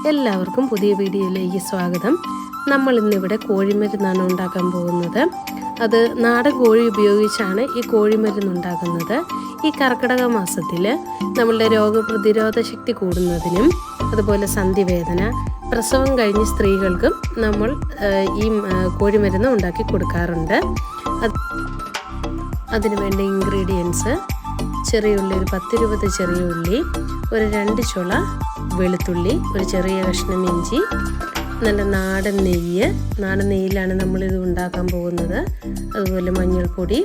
എല്ലാവർക്കും പുതിയ വീഡിയോയിലേക്ക് സ്വാഗതം. നമ്മൾ ഇന്നിവിടെ കോഴിമരുന്നാണ് ഉണ്ടാക്കാൻ പോകുന്നത്. അത് നാടൻ കോഴി ഉപയോഗിച്ചാണ് ഈ കോഴിമരുന്ന് ഉണ്ടാക്കുന്നത്. ഈ കർക്കിടക മാസത്തിൽ നമ്മളുടെ രോഗപ്രതിരോധ ശക്തി കൂടുന്നതിനും അതുപോലെ സന്ധിവേദന, പ്രസവം കഴിഞ്ഞ സ്ത്രീകൾക്കും നമ്മൾ ഈ കോഴിമരുന്ന് ഉണ്ടാക്കി കൊടുക്കാറുണ്ട്. അതിന് വേണ്ട ഇൻഗ്രീഡിയൻസ്: ചെറിയ ഉള്ളി ഒരു 10-20 ചെറിയ ഉള്ളി, ഒരു 2 ചുള വെളുത്തുള്ളി, ഒരു ചെറിയ കഷ്ണം ഇഞ്ചി, നല്ല നാടൻ നെയ്യിലാണ് നമ്മളിത് ഉണ്ടാക്കാൻ പോകുന്നത്. അതുപോലെ മഞ്ഞൾപ്പൊടി,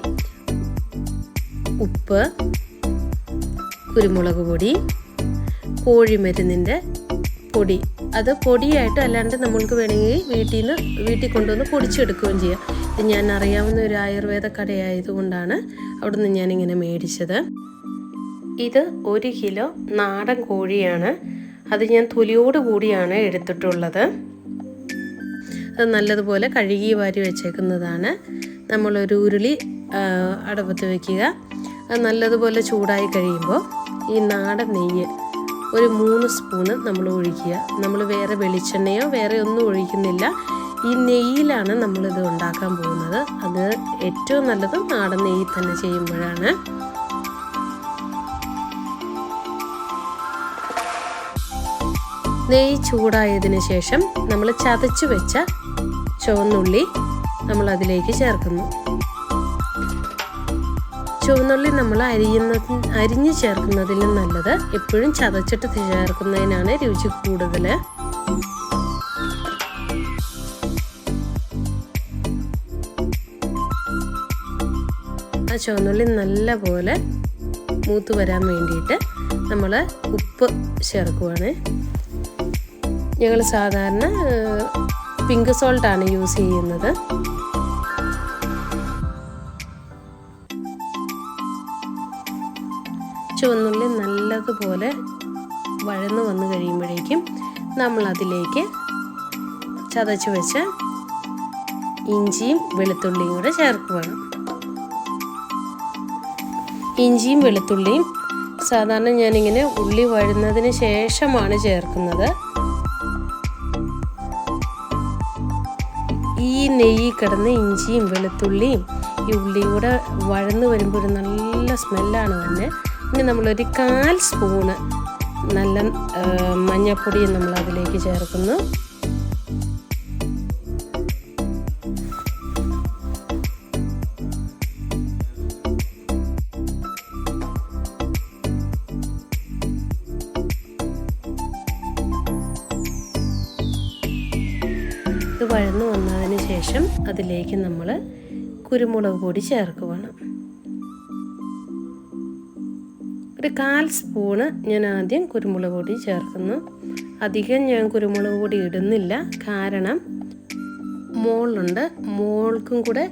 ഉപ്പ്, കുരുമുളക് പൊടി, കോഴിമരുന്നിൻ്റെ പൊടി. അത് പൊടിയായിട്ട് അല്ലാണ്ട് നമ്മൾക്ക് വേണമെങ്കിൽ വീട്ടിൽ കൊണ്ടുവന്ന് പൊടിച്ചെടുക്കുകയും ചെയ്യാം. ഇത് ഞാൻ അറിയാവുന്ന ഒരു ആയുർവേദ കടയായതുകൊണ്ടാണ് അവിടെ നിന്ന് ഞാനിങ്ങനെ മേടിച്ചത്. ഇത് 1 കിലോ നാടൻ കോഴിയാണ്. അത് ഞാൻ തൊലിയോട് കൂടിയാണ് എടുത്തിട്ടുള്ളത്. അത് നല്ലതുപോലെ കഴുകി വാരി വെച്ചേക്കുന്നതാണ്. നമ്മളൊരു ഉരുളി അടുപ്പത്ത് വയ്ക്കുക. അത് നല്ലതുപോലെ ചൂടായി കഴിയുമ്പോൾ ഈ നാടൻ നെയ്യ് ഒരു 3 സ്പൂണ് നമ്മൾ ഒഴിക്കുക. നമ്മൾ വേറെ വെളിച്ചെണ്ണയോ വേറെ ഒന്നും ഒഴിക്കുന്നില്ല. ഈ നെയ്യിലാണ് നമ്മളിത് ഉണ്ടാക്കാൻ പോകുന്നത്. അത് ഏറ്റവും നല്ലത് നാടൻ നെയ്യിൽ തന്നെ ചെയ്യുമ്പോഴാണ്. നെയ്യ് ചൂടായതിനു ശേഷം നമ്മൾ ചതച്ച് വെച്ച ചുവന്നുള്ളി നമ്മൾ അതിലേക്ക് ചേർക്കുന്നു. ചുവന്നുള്ളി നമ്മൾ അരിഞ്ഞ് ചേർക്കുന്നതിലും നല്ലത് എപ്പോഴും ചതച്ചിട്ട് ചേർക്കുന്നതിനാണ് രുചി കൂടുതൽ. ആ ചുവന്നുള്ളി നല്ലപോലെ മൂത്ത് വരാൻ വേണ്ടിയിട്ട് നമ്മൾ ഉപ്പ് ചേർക്കുവാണ്. ഞങ്ങൾ സാധാരണ പിങ്ക് സോൾട്ടാണ് യൂസ് ചെയ്യുന്നത്. ചുവന്നുള്ളി നല്ലതുപോലെ വഴന്ന് വന്നു കഴിയുമ്പോഴേക്കും നമ്മൾ അതിലേക്ക് ചതച്ച് വെച്ച ഇഞ്ചിയും വെളുത്തുള്ളിയും കൂടെ ചേർക്കുകയാണ്. ഇഞ്ചിയും വെളുത്തുള്ളിയും സാധാരണ ഞാനിങ്ങനെ ഉള്ളി വഴുന്നതിന് ശേഷമാണ് ചേർക്കുന്നത്. ഈ നെയ്യ് കിടന്ന് ഇഞ്ചിയും വെളുത്തുള്ളിയും ഈ ഉള്ളിയും കൂടെ വഴന്ന് വരുമ്പോൾ ഒരു നല്ല സ്മെല്ലാണ് തന്നെ. ഇനി നമ്മളൊരു 1/4 സ്പൂണ് നല്ല മഞ്ഞൾപ്പൊടിയും നമ്മൾ അതിലേക്ക് ചേർക്കുന്നു. ഇത് വഴന്നു വന്നതിന് ശേഷം അതിലേക്ക് നമ്മൾ കുരുമുളക് പൊടി ചേർക്കുകയാണ്. ഒരു 1/4 സ്പൂണ് ഞാൻ ആദ്യം കുരുമുളക് പൊടി ചേർക്കുന്നു. അധികം ഞാൻ കുരുമുളക് പൊടി ഇടുന്നില്ല, കാരണം മോളുണ്ട്, മോൾക്കും കൂടെ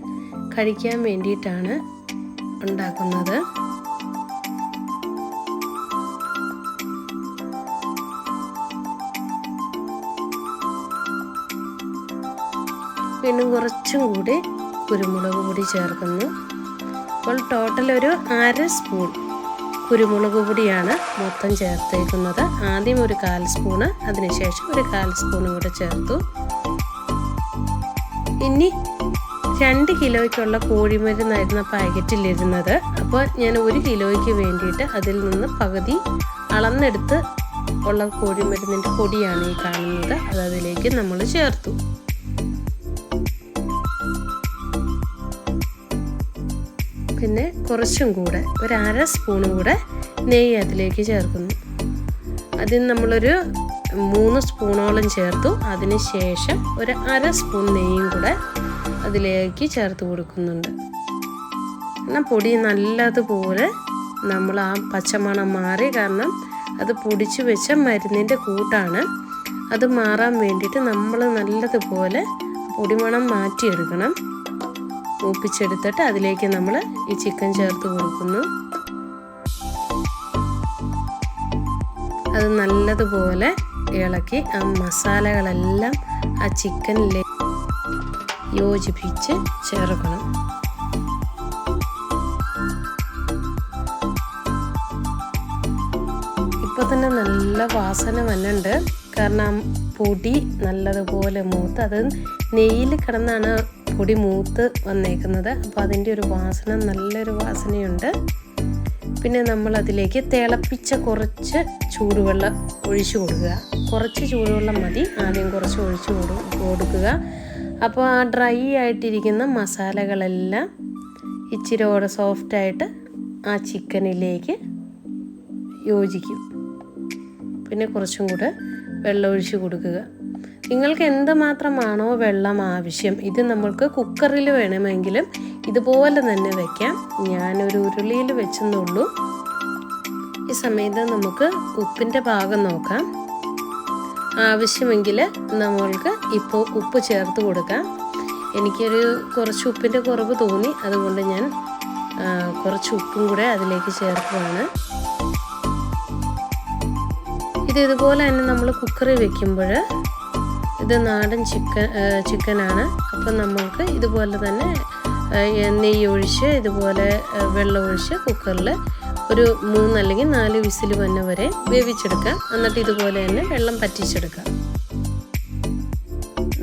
കഴിക്കാൻ വേണ്ടിയിട്ടാണ് ഉണ്ടാക്കുന്നത്. വീണ്ടും കുറച്ചും കൂടി കുരുമുളക് പൊടി ചേർക്കുന്നു. അപ്പോൾ ടോട്ടൽ ഒരു 1/2 സ്പൂൺ കുരുമുളക് പൊടിയാണ് മൊത്തം ചേർത്തേക്കുന്നത്. ആദ്യം ഒരു 1/4 സ്പൂണ്, അതിനുശേഷം ഒരു 1/4 സ്പൂണും കൂടെ ചേർത്തു. ഇനി 2 കിലോയ്ക്കുള്ള കോഴിമരുന്നായിരുന്നു പാക്കറ്റിലിരുന്നത്. അപ്പോൾ ഞാൻ 1 കിലോയ്ക്ക് വേണ്ടിയിട്ട് അതിൽ നിന്ന് പകുതി അളന്നെടുത്ത് ഉള്ള കോഴിമരുന്നിൻ്റെ പൊടിയാണ് ഈ കാണുന്നത്. അത് അതിലേക്ക് നമ്മൾ ചേർത്തു. പിന്നെ കുറച്ചും കൂടെ ഒരു 1/2 സ്പൂണും കൂടെ നെയ്യ് അതിലേക്ക് ചേർക്കുന്നു. അതിന് നമ്മളൊരു 3 സ്പൂണോളം ചേർത്തു. അതിന് ശേഷം ഒരു 1/2 സ്പൂൺ നെയ്യും കൂടെ അതിലേക്ക് ചേർത്ത് കൊടുക്കുന്നുണ്ട്. എന്നാൽ പൊടി നല്ലതുപോലെ നമ്മൾ ആ പച്ചമണം മാറി, കാരണം അത് പൊടിച്ചു വെച്ച മരുന്നിൻ്റെ കൂട്ടാണ്. അത് മാറാൻ വേണ്ടിയിട്ട് നമ്മൾ നല്ലതുപോലെ പൊടിമണം മാറ്റിയെടുക്കണം. മൂപ്പിച്ചെടുത്തിട്ട് അതിലേക്ക് നമ്മൾ ഈ ചിക്കൻ ചേർത്ത് കൊടുക്കുന്നു. അത് നല്ലതുപോലെ ഇളക്കി ആ മസാലകളെല്ലാം ആ ചിക്കനിലേക്ക് യോജിപ്പിച്ച് ചേർക്കണം. ഇപ്പോൾ തന്നെ നല്ല വാസന വന്നുണ്ട്. കാരണം പൊടി നല്ലതുപോലെ മൂത്ത്, അത് നെയ്യിൽ കിടന്നാണ് പൊടി മൂത്ത് വന്നേക്കുന്നത്. അപ്പോൾ അതിൻ്റെ ഒരു വാസന, നല്ലൊരു വാസനയുണ്ട്. പിന്നെ നമ്മൾ അതിലേക്ക് തിളപ്പിച്ച കുറച്ച് ചൂടുവെള്ളം ഒഴിച്ചു കൊടുക്കുക. കുറച്ച് ചൂടുവെള്ളം മതി, ആദ്യം കുറച്ച് ഒഴിച്ചു കൊടുക്കുക. അപ്പോൾ ആ ഡ്രൈ ആയിട്ടിരിക്കുന്ന മസാലകളെല്ലാം ഇച്ചിരിയോടെ സോഫ്റ്റായിട്ട് ആ ചിക്കനിലേക്ക് യോജിക്കും. പിന്നെ കുറച്ചും കൂടെ വെള്ളം ഒഴിച്ച് കൊടുക്കുക. നിങ്ങൾക്ക് എന്തുമാത്രമാണോ വെള്ളം ആവശ്യം, ഇത് നമ്മൾക്ക് കുക്കറിൽ വേണമെങ്കിലും ഇതുപോലെ തന്നെ വയ്ക്കാം. ഞാനൊരു ഉരുളിയിൽ വെച്ചെന്നുള്ളൂ. ഈ സമയത്ത് നമുക്ക് ഉപ്പിൻ്റെ പാകം നോക്കാം. ആവശ്യമെങ്കിൽ നമ്മൾക്ക് ഇപ്പോൾ ഉപ്പ് ചേർത്ത് കൊടുക്കാം. എനിക്കൊരു കുറച്ച് ഉപ്പിൻ്റെ കുറവ് തോന്നി, അതുകൊണ്ട് ഞാൻ കുറച്ച് ഉപ്പും കൂടെ അതിലേക്ക് ചേർക്കുകയാണ്. ഇതുപോലെ തന്നെ നമ്മൾ കുക്കറിൽ വെക്കുമ്പോൾ, ഇത് നാടൻ ചിക്കനാണ്. അപ്പം നമ്മൾക്ക് ഇതുപോലെ തന്നെ നെയ്യ് ഒഴിച്ച് ഇതുപോലെ വെള്ളം ഒഴിച്ച് കുക്കറിൽ ഒരു 3 അല്ലെങ്കിൽ 4 വിസിൽ വരെ വേവിച്ചെടുക്കാം. എന്നിട്ട് ഇതുപോലെ തന്നെ വെള്ളം പറ്റിച്ചെടുക്കാം.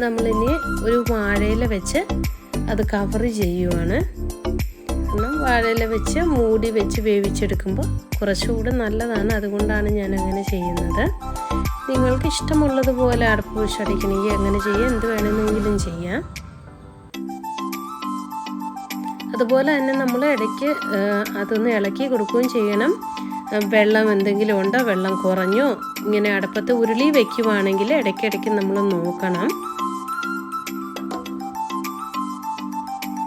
നമ്മളിനി ഒരു വാഴയില വെച്ച് അത് കവർ ചെയ്യുവാണ്. കാരണം വാഴയില വെച്ച് മൂടി വെച്ച് വേവിച്ചെടുക്കുമ്പോൾ കുറച്ചുകൂടെ നല്ലതാണ്. അതുകൊണ്ടാണ് ഞാൻ അങ്ങനെ ചെയ്യുന്നത്. നിങ്ങൾക്ക് ഇഷ്ടമുള്ളതുപോലെ അടപ്പ് വെച്ചടിക്കണമെങ്കിൽ അങ്ങനെ ചെയ്യാം, എന്ത് വേണമെങ്കിലും ചെയ്യാം. അതുപോലെ തന്നെ നമ്മൾ ഇടയ്ക്ക് അതൊന്ന് ഇളക്കി കൊടുക്കുകയും ചെയ്യണം. വെള്ളം എന്തെങ്കിലും ഉണ്ടോ, വെള്ളം കുറഞ്ഞോ, ഇങ്ങനെ അടപ്പത്ത് ഉരുളി വയ്ക്കുവാണെങ്കിൽ ഇടയ്ക്കിടയ്ക്ക് നമ്മൾ നോക്കണം.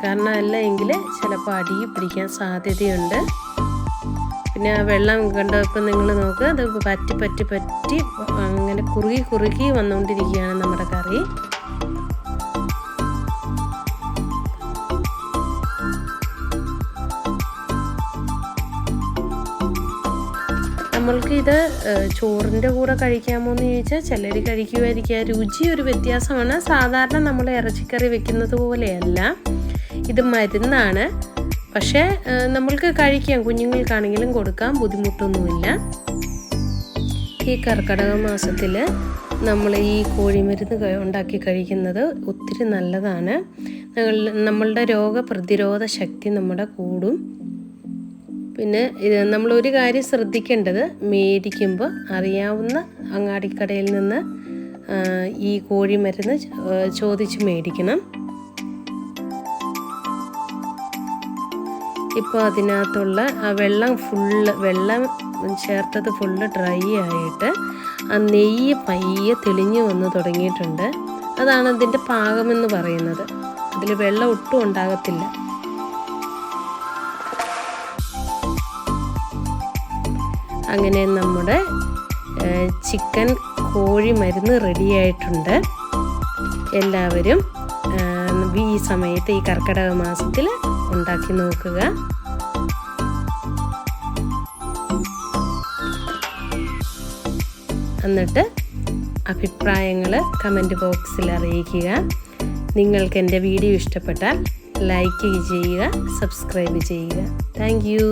കാരണം അല്ല എങ്കിൽ ചിലപ്പോൾ അടി പിടിക്കാൻ സാധ്യതയുണ്ട്. പിന്നെ ആ വെള്ളം കണ്ടപ്പോൾ നിങ്ങൾ നോക്കുക, അത് പറ്റി അങ്ങനെ കുറുകി വന്നുകൊണ്ടിരിക്കുകയാണ് നമ്മുടെ കറി. നമ്മൾക്ക് ഇത് ചോറിൻ്റെ കൂടെ കഴിക്കാമോ എന്ന് ചോദിച്ചാൽ ചിലർ കഴിക്കുമായിരിക്കുക. രുചി ഒരു വ്യത്യാസമാണ്. സാധാരണ നമ്മൾ ഇറച്ചിക്കറി വെക്കുന്നത് പോലെയല്ല, ഇത് മരുന്നാണ്. പക്ഷേ നമ്മൾക്ക് കഴിക്കാം, കുഞ്ഞുങ്ങൾക്കാണെങ്കിലും കൊടുക്കാം, ബുദ്ധിമുട്ടൊന്നുമില്ല. ഈ കർക്കിടക മാസത്തിൽ നമ്മൾ ഈ കോഴിമരുന്ന് ഉണ്ടാക്കി കഴിക്കുന്നത് ഒത്തിരി നല്ലതാണ്. നമ്മളുടെ രോഗപ്രതിരോധ ശക്തി നമ്മുടെ കൂടും. പിന്നെ നമ്മളൊരു കാര്യം ശ്രദ്ധിക്കേണ്ടത്, മേടിക്കുമ്പോൾ അറിയാവുന്ന അങ്ങാടിക്കടയിൽ നിന്ന് ഈ കോഴിമരുന്ന് ചോദിച്ച് മേടിക്കണം. ഇപ്പോൾ അതിനകത്തുള്ള ആ വെള്ളം ചേർത്തത് ഫുള്ള് ഡ്രൈ ആയിട്ട് ആ നെയ്യ് പയ്യെ തെളിഞ്ഞു വന്ന് തുടങ്ങിയിട്ടുണ്ട്. അതാണ് അതിൻ്റെ പാകമെന്ന് പറയുന്നത്. അതിൽ വെള്ളം ഒട്ടും ഉണ്ടാകത്തില്ല. അങ്ങനെ നമ്മുടെ ചിക്കൻ കോഴി മരുന്ന് റെഡിയായിട്ടുണ്ട്. എല്ലാവരും ഈ സമയത്ത് ഈ കർക്കിടക മാസത്തിൽ ഉണ്ടാക്കി നോക്കുക. എന്നിട്ട് അഭിപ്രായങ്ങൾ കമൻറ്റ് ബോക്സിൽ അറിയിക്കുക. നിങ്ങൾക്ക് എൻ്റെ വീഡിയോ ഇഷ്ടപ്പെട്ടാൽ ലൈക്ക് ചെയ്യുക, സബ്സ്ക്രൈബ് ചെയ്യുക. Thank you.